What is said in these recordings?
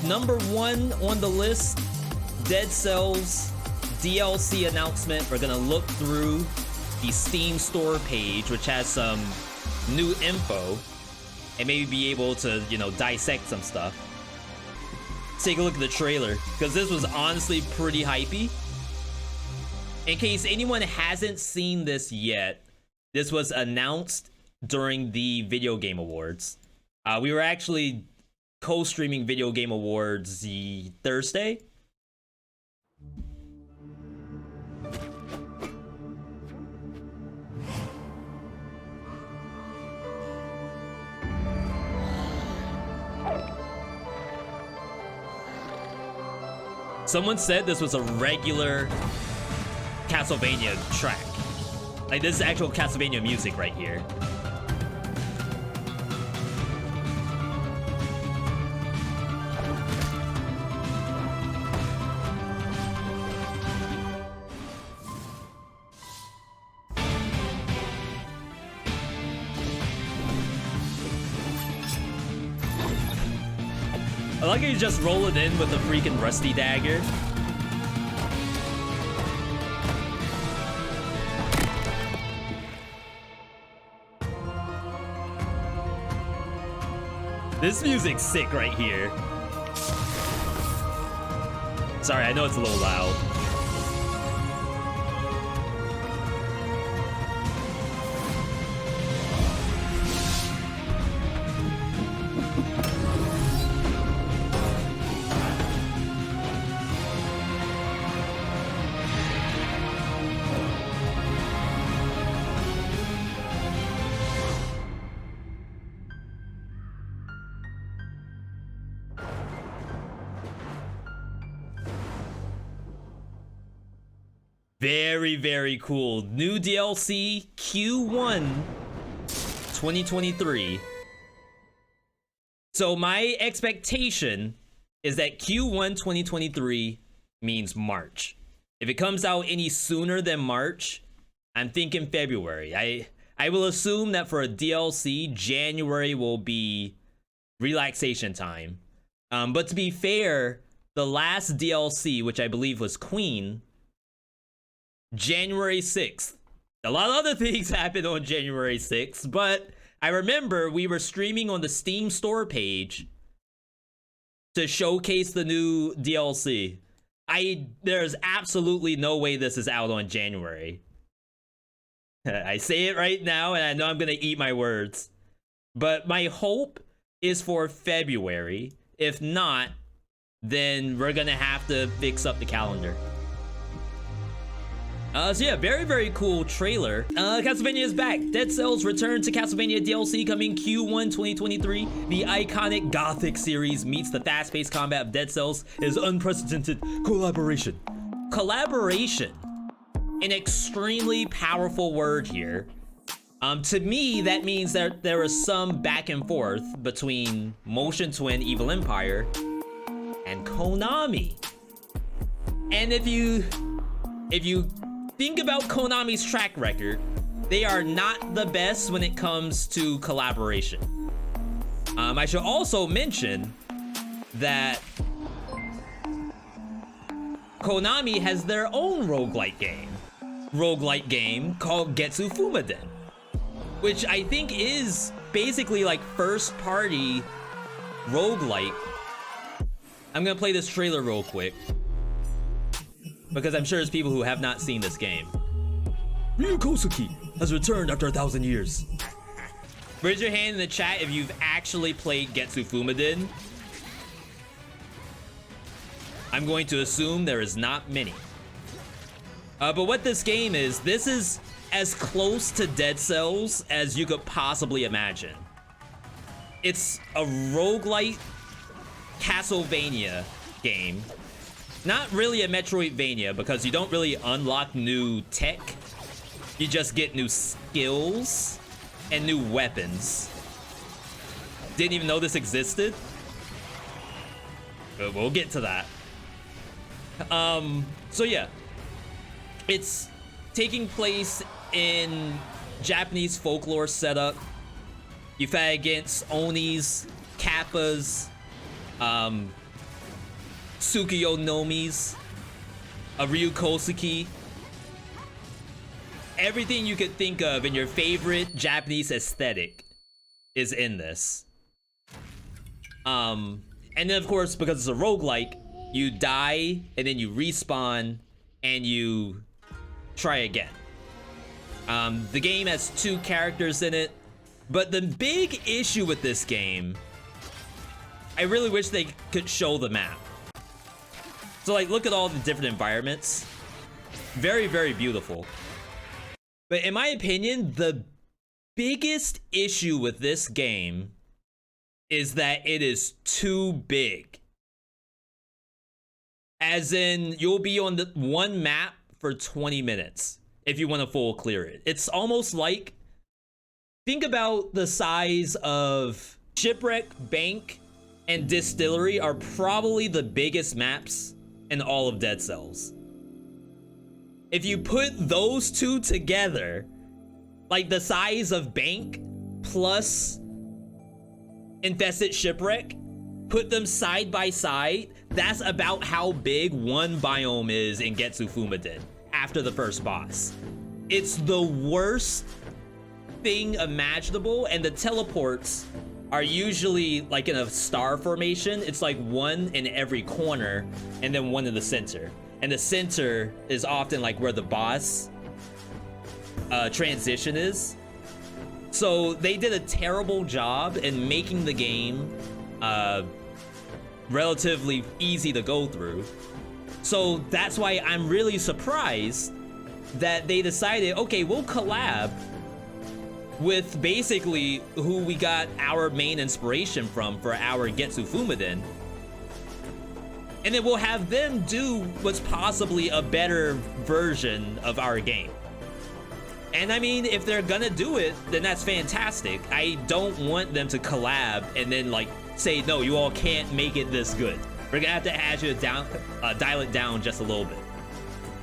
number 1 on the list, Dead Cells DLC announcement. We're gonna look through the Steam store page, which has some new info, and maybe be able to, you know, dissect some stuff. Let's take a look at the trailer, because this was honestly pretty hypey. In case anyone hasn't seen this yet, this was announced during the Video Game Awards. We were actually co-streaming Video Game Awards the Thursday. Someone said this was a regular Castlevania track. Like, this is actual Castlevania music right here. I like how you just roll it in with a freaking rusty dagger. This music's sick right here. Sorry, I know it's a little loud. Very, very cool. New DLC Q1 2023. So my expectation is that Q1 2023 means March. If it comes out any sooner than March, I'm thinking February. I will assume that for a DLC, January will be relaxation time. But to be fair, the last DLC, which I believe was Queen, January 6th. A lot of other things happened on January 6th, but I remember we were streaming on the Steam store page to showcase the new DLC. There's absolutely no way this is out on January. I say it right now, and I know I'm gonna eat my words. But my hope is for February. If not, then we're gonna have to fix up the calendar. So yeah, very, very cool trailer. Castlevania is back. Dead Cells return to Castlevania DLC coming Q1 2023. The iconic Gothic series meets the fast-paced combat of Dead Cells is unprecedented collaboration. Collaboration. An extremely powerful word here. To me, that means that there is some back and forth between Motion Twin Evil Empire and Konami. And if you think about Konami's track record, they are not the best when it comes to collaboration. I should also mention that Konami has their own roguelike game called Getsu Fumaden, which I think is basically like first party roguelike. I'm gonna play this trailer real quick, because I'm sure there's people who have not seen this game. Ryu Kosuke has returned after 1,000 years. Raise your hand in the chat if you've actually played Getsu Fumaden. I'm going to assume there is not many. But what this game is, this is as close to Dead Cells as you could possibly imagine. It's a roguelite Castlevania game. Not really a Metroidvania, because you don't really unlock new tech. You just get new skills and new weapons. Didn't even know this existed. But we'll get to that. So yeah. It's taking place in Japanese folklore setup. You fight against Onis, Kappas, Tsukuyo Nomi's, a Ryu Kosuke. Everything you could think of in your favorite Japanese aesthetic is in this. And then of course, because it's a roguelike, you die and then you respawn and you try again. The game has 2 characters in it, but the big issue with this game, I really wish they could show the map. So like, look at all the different environments. Very, very beautiful. But in my opinion, the biggest issue with this game is that it is too big. As in, you'll be on the one map for 20 minutes if you want to full clear it. It's almost like, think about the size of Shipwreck, Bank, and Distillery are probably the biggest maps in all of Dead Cells. If you put those 2 together, like the size of Bank plus Infested Shipwreck, put them side by side, that's about how big one biome is in Getsu Fumaden after the first boss. It's the worst thing imaginable, and the teleports are usually like in a star formation. It's like one in every corner and then one in the center. And the center is often like where the boss transition is. So they did a terrible job in making the game relatively easy to go through. So that's why I'm really surprised that they decided, okay, we'll collab with basically who we got our main inspiration from for our Getsu Fumaden. And then we'll have them do what's possibly a better version of our game. And I mean, if they're gonna do it, then that's fantastic. I don't want them to collab and then like say, no, you all can't make it this good. We're gonna have to add you down, dial it down just a little bit.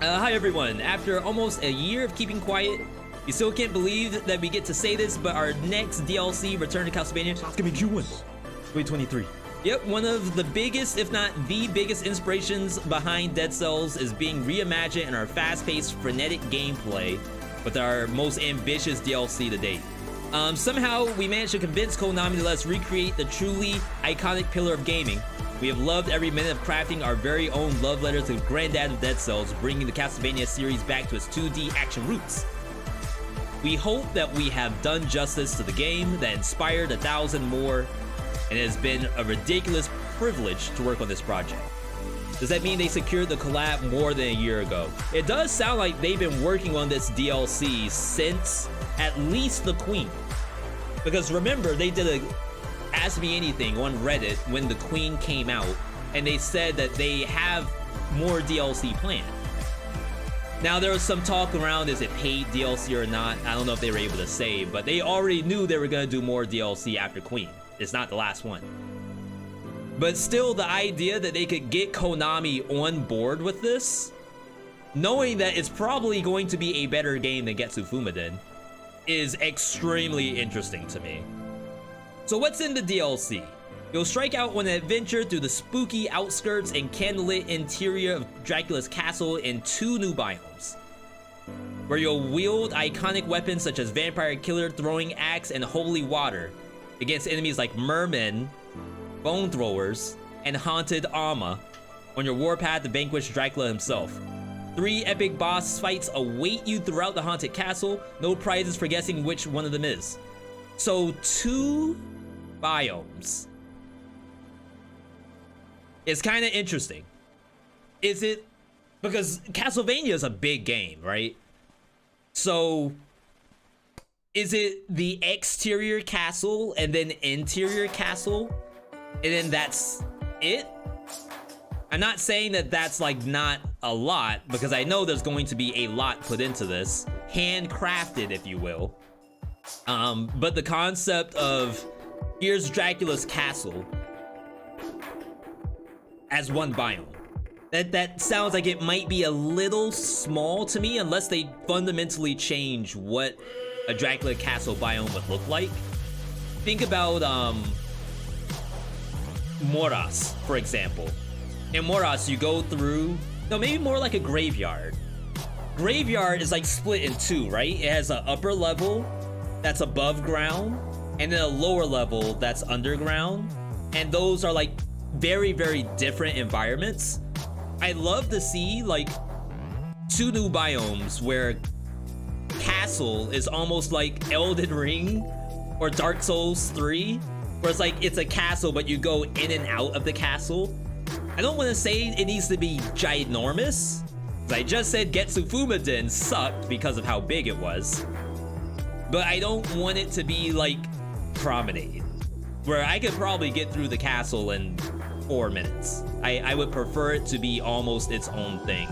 Hi everyone, after almost a year of keeping quiet, you still can't believe that we get to say this, but our next DLC, Return to Castlevania, it's gonna be Q1 2023. Yep, one of the biggest, if not the biggest inspirations behind Dead Cells is being reimagined in our fast-paced, frenetic gameplay with our most ambitious DLC to date. Somehow, we managed to convince Konami to let us recreate the truly iconic pillar of gaming. We have loved every minute of crafting our very own love letter to the granddad of Dead Cells, bringing the Castlevania series back to its 2D action roots. We hope that we have done justice to the game that inspired 1,000 more, and it has been a ridiculous privilege to work on this project. Does that mean they secured the collab more than a year ago? It does sound like they've been working on this DLC since at least the Queen. Because remember, they did a Ask Me Anything on Reddit when the Queen came out, and they said that they have more DLC planned. Now, there was some talk around, is it paid DLC or not? I don't know if they were able to say, but they already knew they were gonna do more DLC after Queen. It's not the last one. But still, the idea that they could get Konami on board with this, knowing that it's probably going to be a better game than Getsu Fumaden, is extremely interesting to me. So what's in the DLC? You'll strike out on an adventure through the spooky outskirts and candlelit interior of Dracula's castle in 2 new biomes, where you'll wield iconic weapons such as Vampire Killer, Throwing Axe, and Holy Water against enemies like Mermen, Bone Throwers, and Haunted Ama on your warpath to vanquish Dracula himself. 3 epic boss fights await you throughout the haunted castle, no prizes for guessing which one of them is. So 2 biomes. It's kind of interesting. Is it, because Castlevania is a big game, right? So is it the exterior castle and then interior castle and then that's it? I'm not saying that that's like not a lot, because I know there's going to be a lot put into this, handcrafted if you will. But the concept of here's Dracula's castle as one biome, that sounds like it might be a little small to me unless they fundamentally change what a Dracula castle biome would look like. Think about Moras, for example. In Moros, you go through, no, maybe more like a graveyard. Graveyard is like split in two, right? It has an upper level that's above ground, and then a lower level that's underground. And those are like very, very different environments. I love to see like 2 new biomes where Castle is almost like Elden Ring or Dark Souls 3, where it's like it's a castle, but you go in and out of the castle. I don't want to say it needs to be ginormous. I just said Getsu Den sucked because of how big it was. But I don't want it to be like Promenade, where I could probably get through the castle in 4 minutes. I would prefer it to be almost its own thing.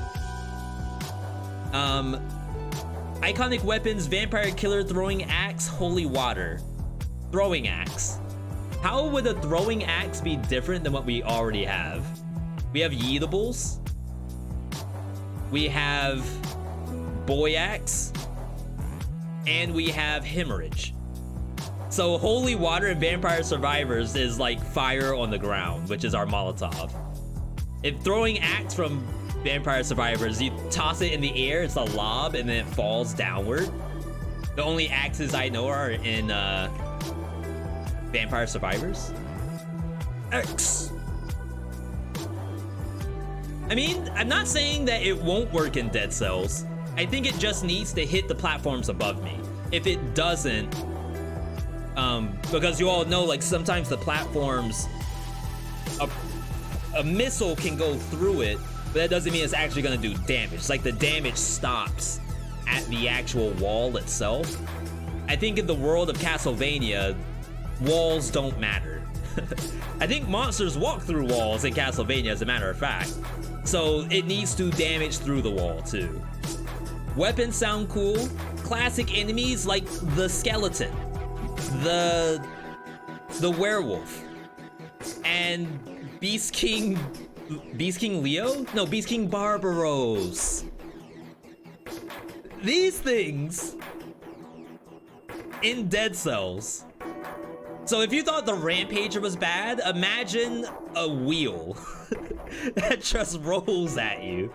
Iconic weapons, Vampire Killer, Throwing Axe, Holy Water. Throwing Axe. How would a Throwing Axe be different than what we already have? We have Yeetables. We have Boy Axe. And we have Hemorrhage. So Holy Water and Vampire Survivors is like fire on the ground, which is our Molotov. If Throwing Axe from Vampire Survivors, you toss it in the air, it's a lob, and then it falls downward. The only axes I know are in Vampire Survivors. X. I mean, I'm not saying that it won't work in Dead Cells. I think it just needs to hit the platforms above me. If it doesn't, because you all know, like, sometimes the platforms, a missile can go through it, but that doesn't mean it's actually gonna do damage. Like, the damage stops at the actual wall itself. I think in the world of Castlevania, walls don't matter. I think monsters walk through walls in Castlevania, as a matter of fact. So it needs to damage through the wall too. Weapons sound cool. Classic enemies like the skeleton, the werewolf, and Beast King Leo? No, Beast King Barbaros. These things in Dead Cells. So if you thought the Rampager was bad, imagine a wheel that just rolls at you.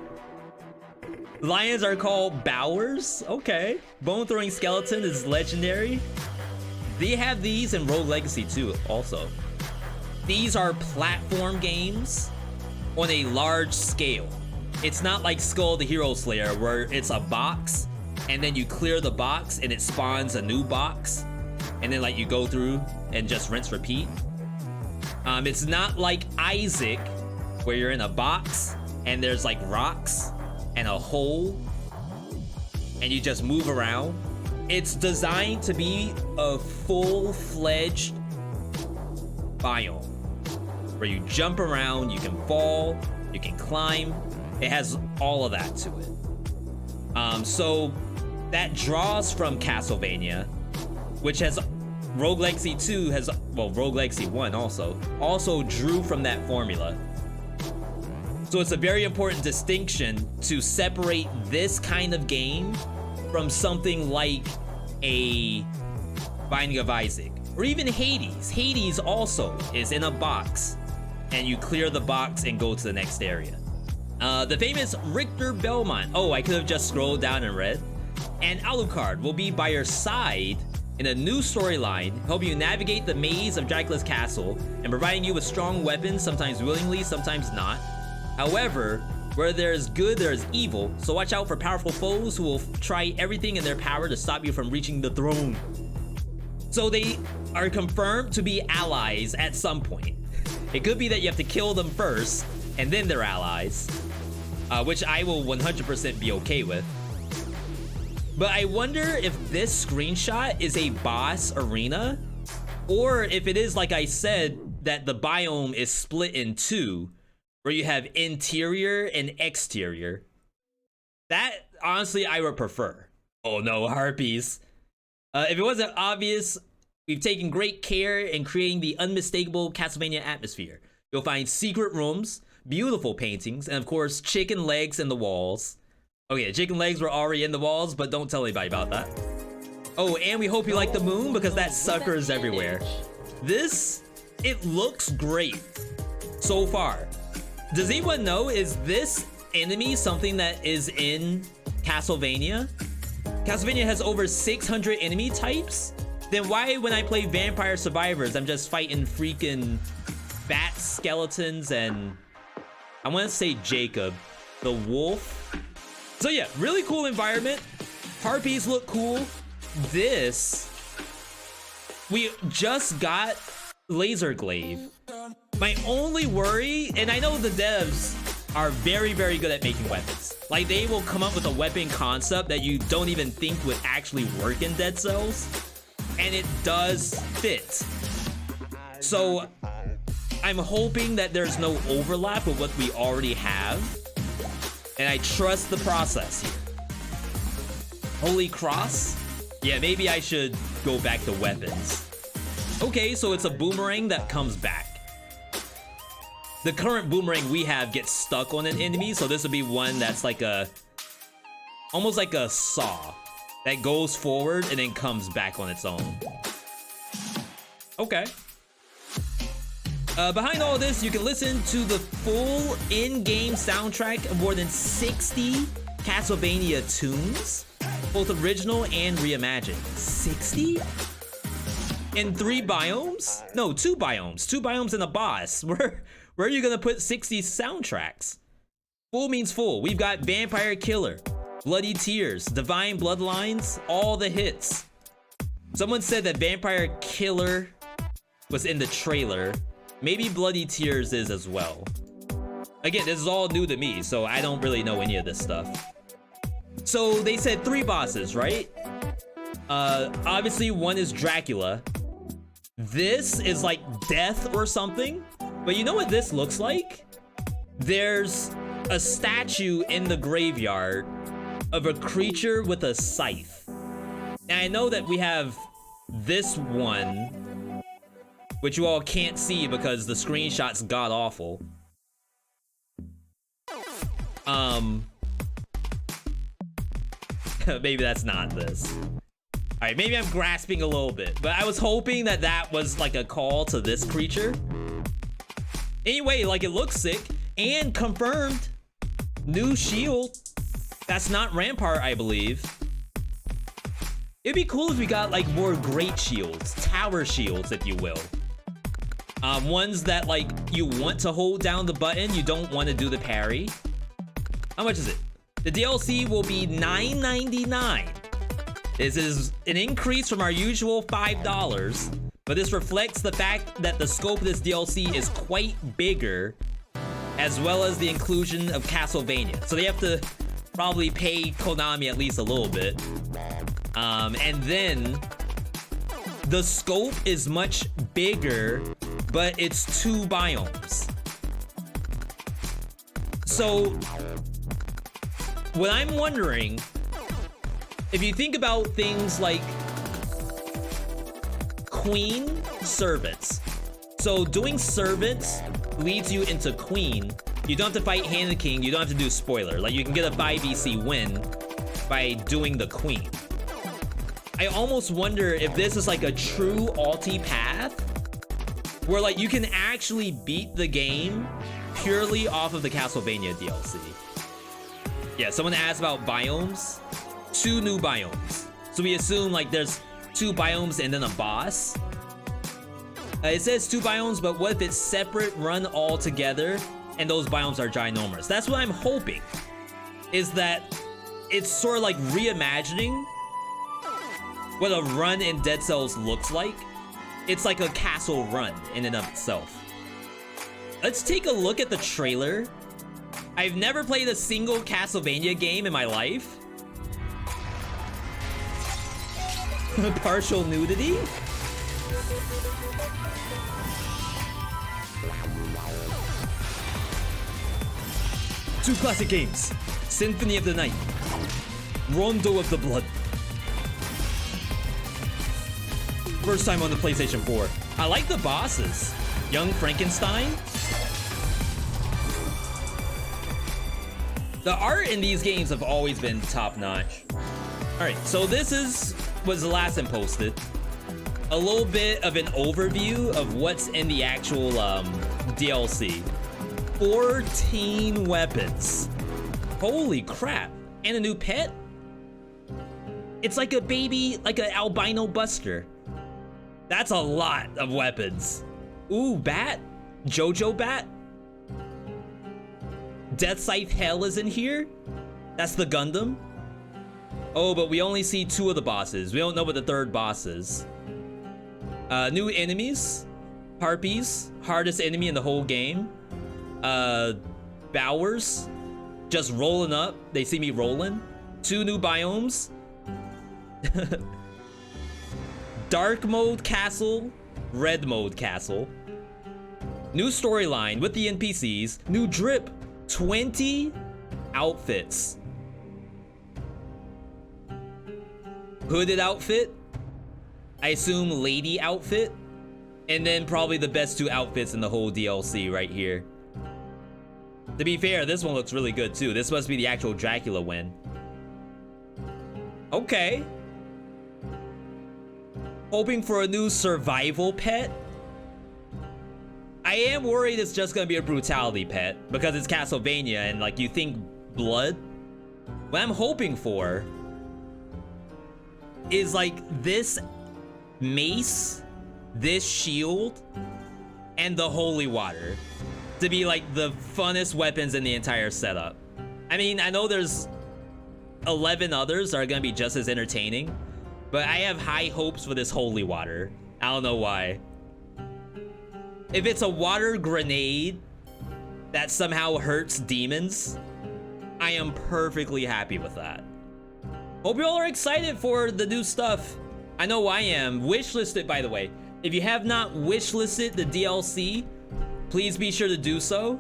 Lions are called Bowers. Okay. Bone Throwing Skeleton is legendary. They have these in Rogue Legacy too, also. These are platform games on a large scale. It's not like Skull the Hero Slayer, where it's a box and then you clear the box and it spawns a new box, and then like you go through and just rinse repeat. It's not like Isaac, where you're in a box and there's like rocks and a hole and you just move around. It's designed to be a full-fledged biome where you jump around, you can fall, you can climb. It has all of that to it. So that draws from Castlevania, which has Rogue Legacy 2 has, well, Rogue Legacy 1 also drew from that formula. So it's a very important distinction to separate this kind of game from something like a Binding of Isaac, or even Hades. Hades also is in a box, and you clear the box and go to the next area. The famous Richter Belmont. Oh, I could have just scrolled down and read. And Alucard will be by your side in a new storyline, helping you navigate the maze of Dracula's castle and providing you with strong weapons, sometimes willingly, sometimes not. However, where there is good, there is evil, so watch out for powerful foes who will try everything in their power to stop you from reaching the throne. So they are confirmed to be allies at some point. It could be that you have to kill them first, and then they're allies, which I will 100% be okay with. But I wonder if this screenshot is a boss arena, or if it is, like I said, that the biome is split in two, where you have interior and exterior. That, honestly, I would prefer. Oh no, harpies. If it wasn't obvious, we've taken great care in creating the unmistakable Castlevania atmosphere. You'll find secret rooms, beautiful paintings, and of course, chicken legs in the walls. Oh yeah, chicken legs were already in the walls, but don't tell anybody about that. Oh, and we hope you like the moon, because that sucker is everywhere. This, it looks great so far. does anyone know, is this enemy something that is in Castlevania? Castlevania has over 600 enemy types? Then why, when I play Vampire Survivors, I'm just fighting freaking bat skeletons and I want to say Jacob, the wolf. So yeah, really cool environment. Harpies look cool. This, we just got Laser Glaive. My only worry, and I know the devs are very, very good at making weapons. Like, they will come up with a weapon concept that you don't even think would actually work in Dead Cells, and it does fit. So I'm hoping that there's no overlap with what we already have, and I trust the process here. Holy Cross? Yeah, maybe I should go back to weapons. Okay, so it's a boomerang that comes back. The current boomerang we have gets stuck on an enemy, so this would be one that's like a, almost like a saw that goes forward and then comes back on its own. Okay. Behind all this, you can listen to the full in-game soundtrack of more than 60 Castlevania tunes, both original and reimagined. 60? In 3 biomes? No, 2 biomes. 2 biomes and a boss. Where are you gonna put 60 soundtracks? Full means full. We've got Vampire Killer, Bloody Tears, Divine Bloodlines, all the hits. Someone said that Vampire Killer was in the trailer. Maybe Bloody Tears is as well. Again, this is all new to me, so I don't really know any of this stuff. So they said 3 bosses, right? Obviously one is Dracula. This is like death or something. But you know what this looks like? There's a statue in the graveyard of a creature with a scythe. And I know that we have this one, which you all can't see because the screenshot's god-awful. Maybe that's not this. All right, maybe I'm grasping a little bit, but I was hoping that that was like a call to this creature. Anyway, like, it looks sick and confirmed. New shield. That's not Rampart, I believe. It'd be cool if we got like more great shields, tower shields, if you will. Ones that like you want to hold down the button, you don't want to do the parry. How much is it? The DLC will be $9.99. This is an increase from our usual $5, but this reflects the fact that the scope of this DLC is quite bigger, as well as the inclusion of Castlevania. So they have to probably pay Konami at least a little bit. And then the scope is much bigger, but it's 2 biomes. So what I'm wondering, if you think about things like Queen, Servants. So doing Servants leads you into Queen. You don't have to fight Hand of the King. You don't have to do spoiler. Like, you can get a 5EC win by doing the Queen. I almost wonder if this is like a true ulti path where like you can actually beat the game purely off of the Castlevania DLC. Yeah, someone asked about biomes. 2 new biomes. So we assume like there's 2 biomes and then a boss. It says 2 biomes, but what if it's separate, run all together, and those biomes are ginormous? That's what I'm hoping, is that it's sort of like reimagining what a run in Dead Cells looks like. It's like a castle run in and of itself. Let's take a look at the trailer. I've never played a single Castlevania game in my life. Partial nudity? Two classic games. Symphony of the Night. Rondo of the Blood. First time on the PlayStation 4. I like the bosses. Young Frankenstein. The art in these games have always been top-notch. Alright, so this was the last time posted. A little bit of an overview of what's in the actual DLC. 14 weapons. Holy crap. And a new pet? It's like a baby, like an albino buster. That's a lot of weapons. Ooh, bat? Jojo bat? Death Scythe Hell is in here? That's the Gundam? Oh, but we only see 2 of the bosses. We don't know what the 3rd boss is. New enemies. Harpies. Hardest enemy in the whole game. Bowers. Just rolling up. They see me rolling. 2 new biomes. Dark mode castle. Red mode castle. New storyline with the NPCs. New drip. 20 outfits. Hooded outfit. I assume lady outfit. And then probably the best 2 outfits in the whole DLC right here. To be fair, this one looks really good too. This must be the actual Dracula win. Okay. Hoping for a new survival pet. I am worried it's just gonna be a brutality pet because it's Castlevania and like you think blood. What I'm hoping for is like this mace, this shield, and the holy water to be like the funnest weapons in the entire setup. I mean, I know there's 11 others that are gonna be just as entertaining, but I have high hopes for this holy water. I don't know why. If it's a water grenade that somehow hurts demons, I am perfectly happy with that. Hope you all are excited for the new stuff. I know I am. Wishlisted, by the way. If you have not wishlisted the DLC, please be sure to do so.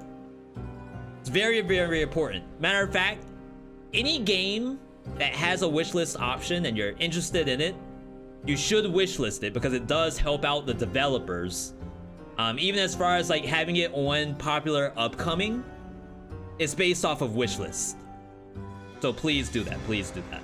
It's very, very important. Matter of fact, any game that has a wishlist option and you're interested in it, you should wishlist it because it does help out the developers. Even as far as like having it on popular upcoming, it's based off of wishlist. So please do that. Please do that.